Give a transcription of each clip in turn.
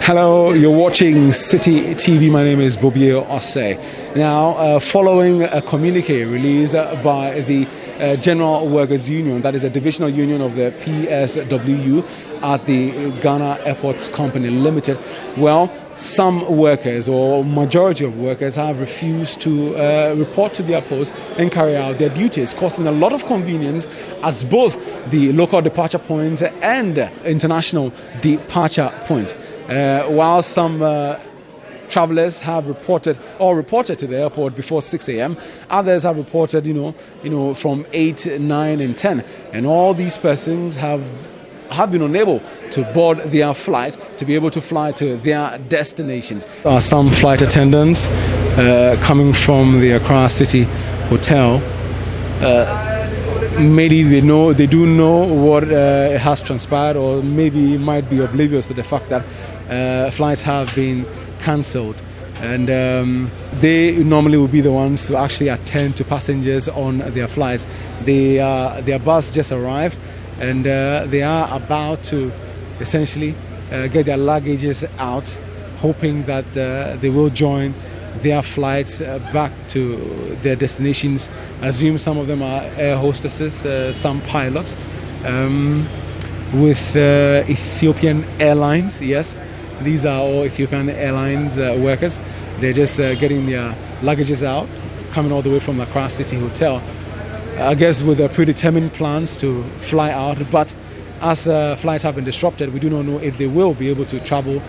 Hello, you're watching Citi TV. My name is Bobie Ose. Now, following a communique released by the General Workers Union, that is a divisional union of the PSWU at the Ghana Airports Company Limited, well, some workers or majority of workers have refused to report to their posts and carry out their duties, causing a lot of convenience as both the local departure point and international departure point. While some travelers have reported to the airport before 6 a.m., others have reported, from 8, 9, and 10. And all these persons have been unable to board their flight to be able to fly to their destinations. Some flight attendants coming from the Accra City Hotel. Maybe they do know what has transpired, or maybe might be oblivious to the fact that flights have been cancelled, and they normally will be the ones to actually attend to passengers on their flights. Their bus just arrived, and they are about to essentially get their luggages out, hoping that they will join their flights back to their destinations. I assume some of them are air hostesses, some pilots, with Ethiopian Airlines. Yes, these are all Ethiopian Airlines workers. They're just getting their luggages out, coming all the way from the Accra City Hotel, I guess with predetermined plans to fly out. But as flights have been disrupted, we do not know if they will be able to travel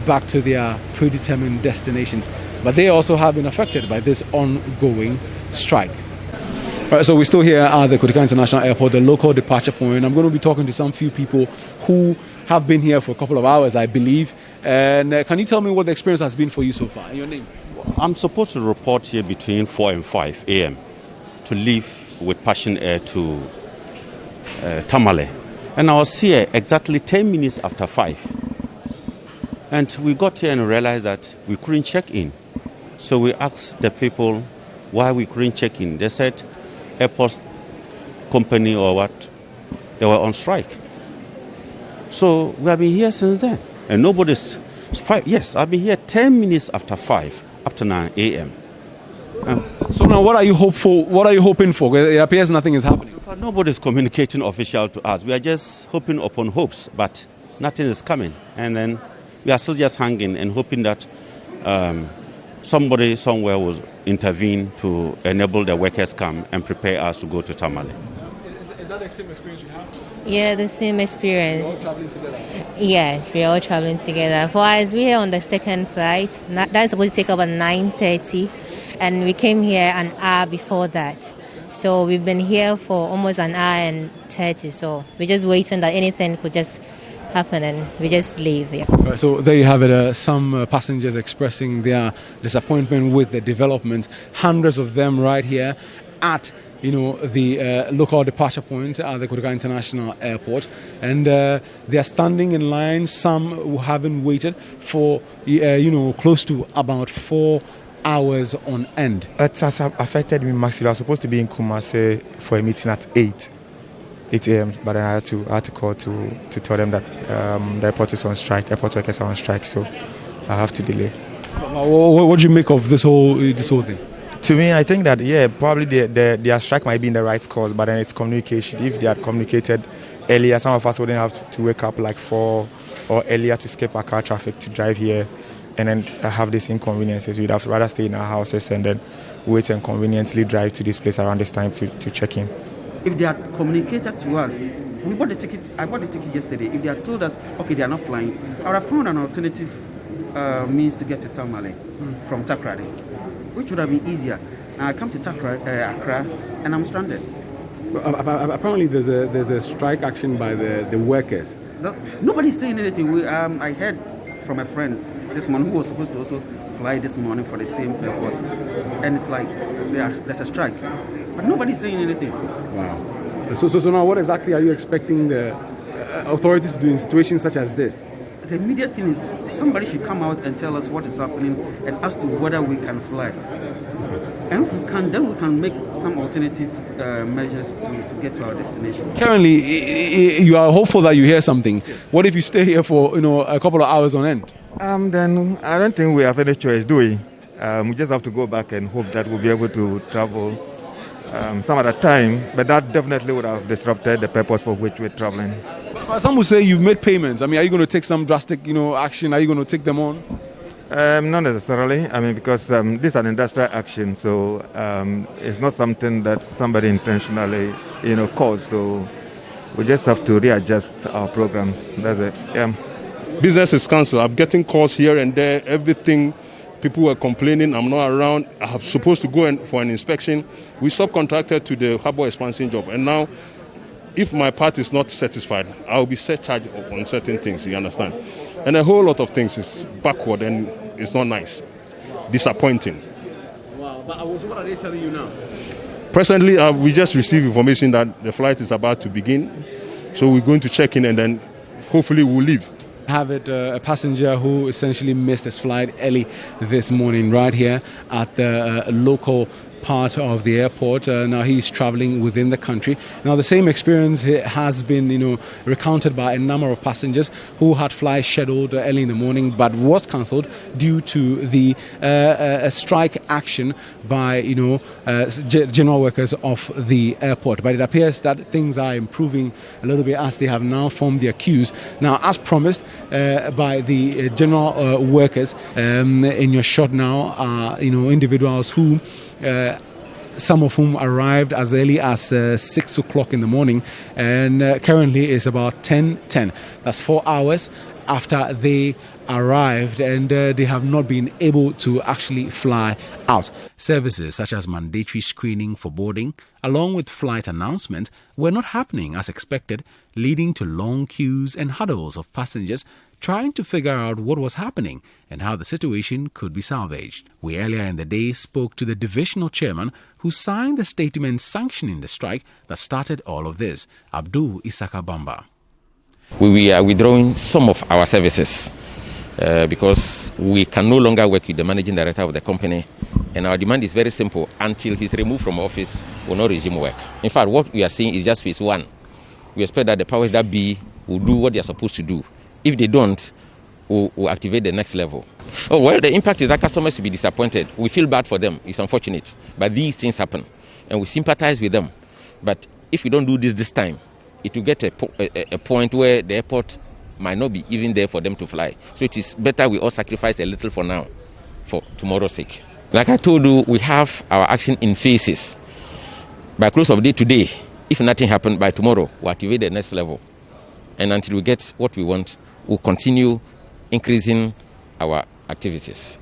back to their predetermined destinations. But they also have been affected by this ongoing strike. All right, so we're still here at the Kotika International Airport, the local departure point. I'm going to be talking to some few people who have been here for a couple of hours, I believe. And can you tell me what the experience has been for you so far? Your name? I'm supposed to report here between 4 and 5 a.m. to leave with Passion Air to Tamale. And I was here exactly 10 minutes after 5. And we got here and realized that we couldn't check in. So we asked the people why we couldn't check in. They said airport company or what, they were on strike. So we have been here since then. And nobody's... Yes, I've been here 10 minutes after 5, up to 9 a.m. So now what are you hopeful? What are you hoping for? It appears nothing is happening. Nobody's communicating official to us. We are just hoping upon hopes, but nothing is coming. And then we are still just hanging and hoping that somebody somewhere will intervene to enable the workers come and prepare us to go to Tamale. Is that the same experience you have? Yeah, the same experience. We're all traveling together? Yes, we're all traveling together. For us, we're on the second flight. That's supposed to take about 9:30, and we came here an hour before that. So we've been here for almost an hour and 30, so we're just waiting that anything could just happen and we just leave here. Right, so there you have it, some passengers expressing their disappointment with the development. Hundreds of them right here at the local departure point at the Kotika International Airport, and they are standing in line. Some who haven't waited for close to about 4 hours on end. It has affected me massively. I was supposed to be in Kumasi for a meeting at 8 a.m. but I had to call to tell them that the airport is on strike. Airport workers are on strike, so I have to delay. What do you make of this whole thing? To me, I think that probably their strike might be in the right cause, but then it's communication. If they had communicated earlier, some of us wouldn't have to wake up like 4 or earlier to skip our car traffic to drive here and then have these inconveniences. We'd have to rather stay in our houses and then wait and conveniently drive to this place around this time to check in. If they had communicated to us, I bought the ticket yesterday. If they had told us, okay, they are not flying, I would have found an alternative means to get to Tamale from Takrady, which would have been easier. Now I come to Accra and I'm stranded. Apparently there's a strike action by the workers. Nobody's saying anything. I heard from a friend this morning who was supposed to also fly this morning for the same purpose, and it's like there's a strike, but nobody's saying anything. Wow. So now what exactly are you expecting the authorities to do in situations such as this? The immediate thing is somebody should come out and tell us what is happening and as to whether we can fly. And if we can, then we can make some alternative measures to get to our destination. Currently, you are hopeful that you hear something. What if you stay here for a couple of hours on end? Then I don't think we have any choice, do we? We just have to go back and hope that we'll be able to travel some other time, but that definitely would have disrupted the purpose for which we're traveling. But some would say you've made payments. I mean, are you going to take some drastic, action? Are you going to take them on? Not necessarily. I mean, because this is an industrial action, so it's not something that somebody intentionally, caused. So we just have to readjust our programs. That's it. Yeah. Business is cancelled. I'm getting calls here and there. Everything. People were complaining. I'm not around. I'm supposed to go for an inspection. We subcontracted to the harbour expansion job, and now, if my part is not satisfied, I'll be set charge on certain things. You understand? And a whole lot of things is backward and it's not nice. Disappointing. Wow. But what are they telling you now? Presently, we just received information that the flight is about to begin. So we're going to check in and then hopefully we'll leave. Have it a passenger who essentially missed his flight early this morning right here at the local part of the airport. Now he's traveling within the country. Now the same experience has been recounted by a number of passengers who had flights scheduled early in the morning but was cancelled due to the strike action by general workers of the airport. But it appears that things are improving a little bit as they have now formed their queues. Now, as promised by the general workers, in your shot now are individuals who some of whom arrived as early as 6 o'clock in the morning, and currently it's about 10:10. That's 4 hours after they arrived, and they have not been able to actually fly out. Services such as mandatory screening for boarding, along with flight announcement, were not happening as expected, leading to long queues and huddles of passengers trying to figure out what was happening and how the situation could be salvaged. We earlier in the day spoke to the divisional chairman who signed the statement sanctioning the strike that started all of this, Abdul Isaka Bamba. We are withdrawing some of our services because we can no longer work with the managing director of the company, and our demand is very simple. Until he's removed from office, we'll not resume work. In fact, what we are seeing is just phase one. We expect that the powers that be will do what they are supposed to do. If they don't, we'll activate the next level. Oh, well, the impact is that customers will be disappointed. We feel bad for them. It's unfortunate. But these things happen, and we sympathize with them. But if we don't do this time, it will get a point where the airport might not be even there for them to fly. So it is better we all sacrifice a little for now, for tomorrow's sake. Like I told you, we have our action in phases. By close of day today, if nothing happened, by tomorrow, we'll activate the next level. And until we get what we want, we'll continue increasing our activities.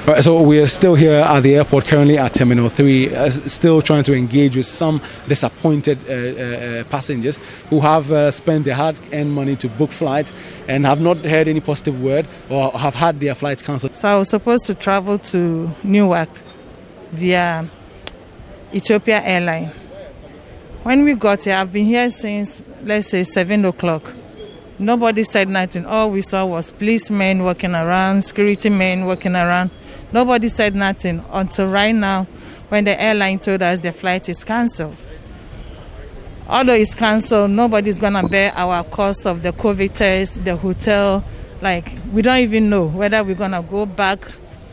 Right, so we are still here at the airport currently at Terminal 3, still trying to engage with some disappointed passengers who have spent their hard-earned money to book flights and have not heard any positive word or have had their flights cancelled. So I was supposed to travel to Newark via Ethiopia Airline. When we got here, I've been here since, let's say, 7 o'clock. Nobody said nothing. All we saw was policemen walking around, security men walking around. Nobody said nothing until right now when the airline told us the flight is cancelled. Although it's cancelled, nobody's going to bear our cost of the COVID test, the hotel. We don't even know whether we're going to go back.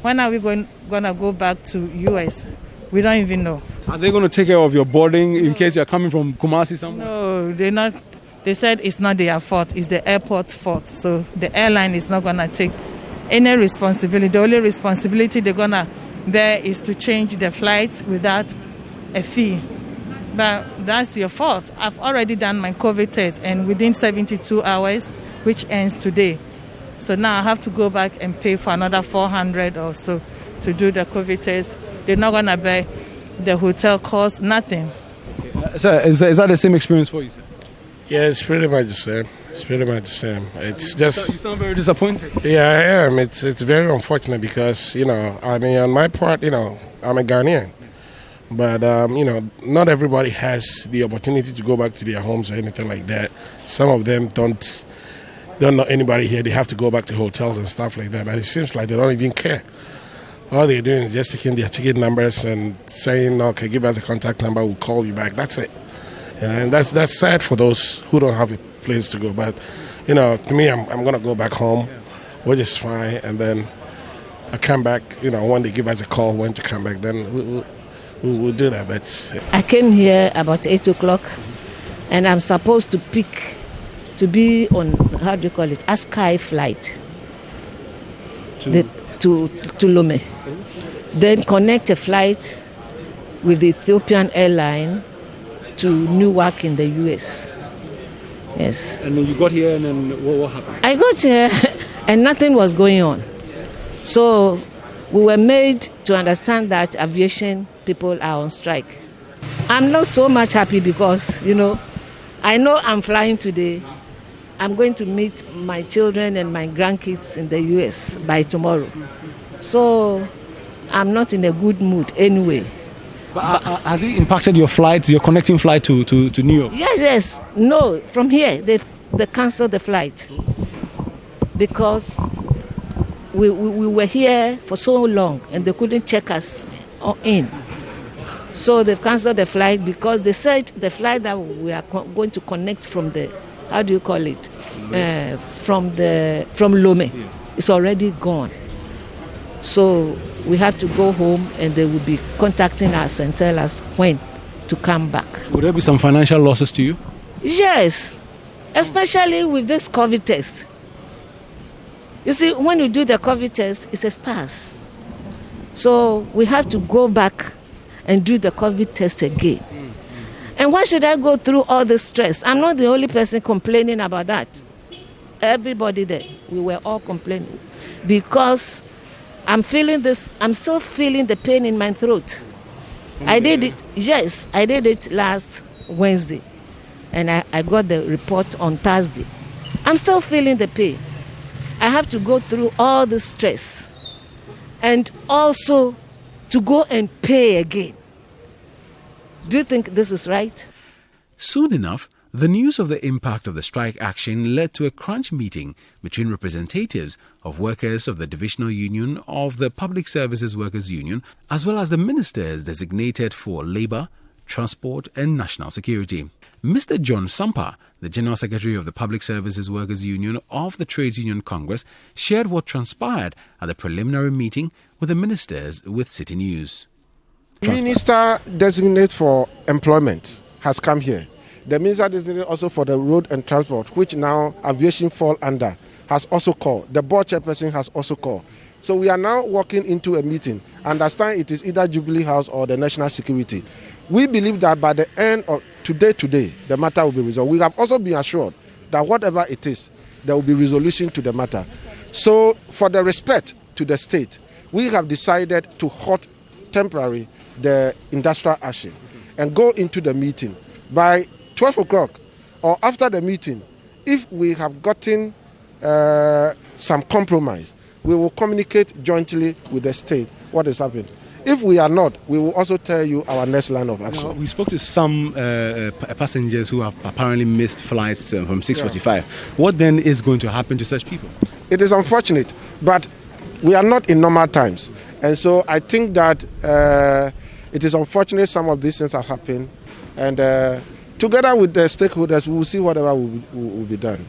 When are we going to go back to U.S.? We don't even know. Are they going to take care of your boarding in case you're coming from Kumasi somewhere? No, they're not. They said it's not their fault, it's the airport's fault. So the airline is not going to take any responsibility. The only responsibility they're going to bear is to change the flights without a fee. But that's your fault. I've already done my COVID test, and within 72 hours, which ends today. So now I have to go back and pay for another 400 or so to do the COVID test. They're not going to bear the hotel cost, nothing. Sir, is that the same experience for you, sir? Yeah, it's pretty much the same. It's just... You sound very disappointed. Yeah, I am. It's very unfortunate because, on my part, I'm a Ghanaian. But, not everybody has the opportunity to go back to their homes or anything like that. Some of them don't know anybody here. They have to go back to hotels and stuff like that. But it seems like they don't even care. all they're doing is just taking their ticket numbers and saying, okay, give us a contact number, we'll call you back. That's it. And that's sad for those who don't have a place to go. But, to me, I'm going to go back home, which is fine. And then I come back, when they give us a call when to come back, then we'll do that. But I came here about 8 o'clock, and I'm supposed to be on, a sky flight to Lome. Then connect a flight with the Ethiopian airline to Newark in the US. Yes. And then you got here, and then what happened? I got here and nothing was going on. So we were made to understand that aviation people are on strike. I'm not so much happy because, I know I'm flying today. I'm going to meet my children and my grandkids in the US by tomorrow. So I'm not in a good mood anyway. But has it impacted your flight, your connecting flight to New York? Yes. No, from here, they canceled the flight because we were here for so long and they couldn't check us in. So they've canceled the flight because they said the flight that we are going to connect from the, from Lome, is already gone. So we have to go home and they will be contacting us and tell us when to come back. Would there be some financial losses to you? Yes, especially with this COVID test. You see, when you do the COVID test, it's a sparse. So we have to go back and do the COVID test again. And why should I go through all this stress? I'm not the only person complaining about that. Everybody there, we were all complaining because I'm still feeling the pain in my throat. I did it last Wednesday and I got the report on Thursday. I'm still feeling the pain. I have to go through all the stress and also to go and pay again. Do you think this is right? Soon enough, the news of the impact of the strike action led to a crunch meeting between representatives of workers of the Divisional Union of the Public Services Workers Union, as well as the ministers designated for Labour, Transport and National Security. Mr. John Sampa, the General Secretary of the Public Services Workers Union of the Trades Union Congress, shared what transpired at the preliminary meeting with the ministers with Citi News. Minister designate for employment has come here. The minister designated also for the road and transport, which now aviation fall under, has also called. The board chairperson has also called. So we are now walking into a meeting. Understand it is either Jubilee House or the National Security. We believe that by the end of today, the matter will be resolved. We have also been assured that whatever it is, there will be resolution to the matter. So for the respect to the state, we have decided to halt temporarily the industrial action and go into the meeting. By 12 o'clock or after the meeting, if we have gotten some compromise, we will communicate jointly with the state what is happening. If we are not, we will also tell you our next line of action. We spoke to some passengers who have apparently missed flights from 6:45. What then is going to happen to such people? It is unfortunate, but we are not in normal times. And so I think that it is unfortunate some of these things have happened. And together with the stakeholders, we will see whatever will be done.